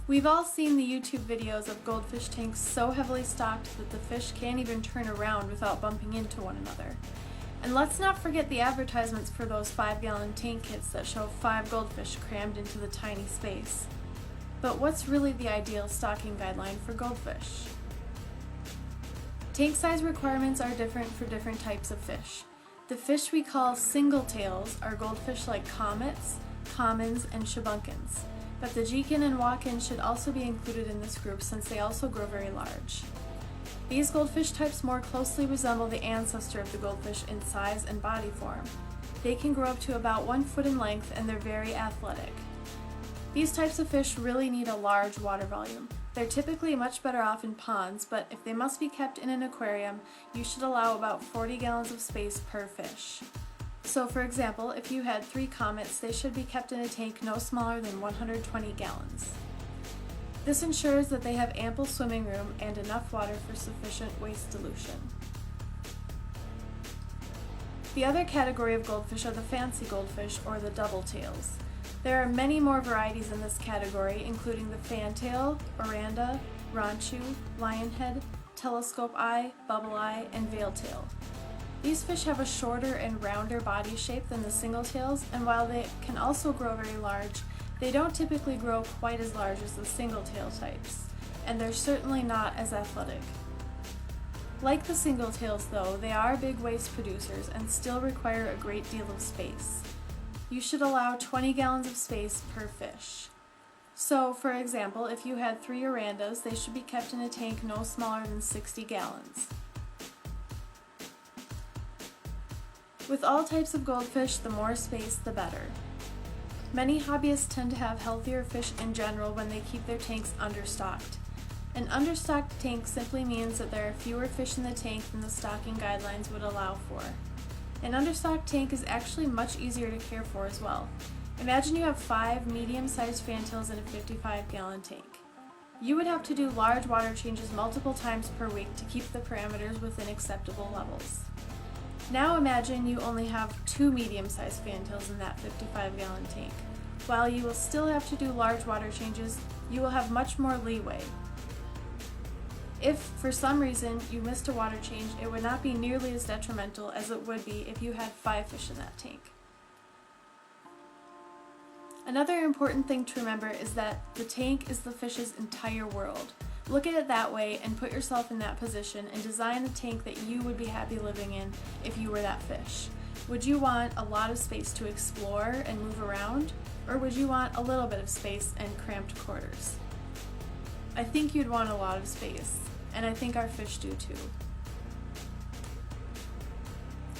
We've all seen the YouTube videos of goldfish tanks so heavily stocked that the fish can't even turn around without bumping into one another. And let's not forget the advertisements for those 5-gallon tank kits that show 5 goldfish crammed into the tiny space. But what's really the ideal stocking guideline for goldfish? Tank size requirements are different for different types of fish. The fish we call single tails are goldfish like comets, commons, and shabunkins. But the geekin and walkin should also be included in this group since they also grow very large. These goldfish types more closely resemble the ancestor of the goldfish in size and body form. They can grow up to about 1 foot in length and they're very athletic. These types of fish really need a large water volume. They're typically much better off in ponds, but if they must be kept in an aquarium, you should allow about 40 gallons of space per fish. So for example, if you had 3 comets, they should be kept in a tank no smaller than 120 gallons. This ensures that they have ample swimming room and enough water for sufficient waste dilution. The other category of goldfish are the fancy goldfish, or the double tails. There are many more varieties in this category, including the fantail, oranda, ranchu, lionhead, telescope eye, bubble eye, and veiltail. These fish have a shorter and rounder body shape than the single tails, and while they can also grow very large, they don't typically grow quite as large as the single tail types, and they're certainly not as athletic. Like the single tails though, they are big waste producers and still require a great deal of space. You should allow 20 gallons of space per fish. So, for example, if you had 3 orandas, they should be kept in a tank no smaller than 60 gallons. With all types of goldfish, the more space, the better. Many hobbyists tend to have healthier fish in general when they keep their tanks understocked. An understocked tank simply means that there are fewer fish in the tank than the stocking guidelines would allow for. An understocked tank is actually much easier to care for as well. Imagine you have 5 medium-sized fantails in a 55-gallon tank. You would have to do large water changes multiple times per week to keep the parameters within acceptable levels. Now imagine you only have 2 medium-sized fantails in that 55-gallon tank. While you will still have to do large water changes, you will have much more leeway. If, for some reason, you missed a water change, it would not be nearly as detrimental as it would be if you had 5 fish in that tank. Another important thing to remember is that the tank is the fish's entire world. Look at it that way and put yourself in that position and design a tank that you would be happy living in if you were that fish. Would you want a lot of space to explore and move around, or would you want a little bit of space and cramped quarters? I think you'd want a lot of space, and I think our fish do too.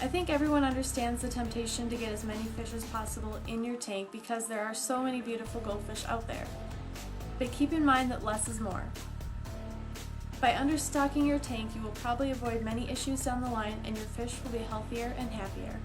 I think everyone understands the temptation to get as many fish as possible in your tank because there are so many beautiful goldfish out there. But keep in mind that less is more. By understocking your tank, you will probably avoid many issues down the line and your fish will be healthier and happier.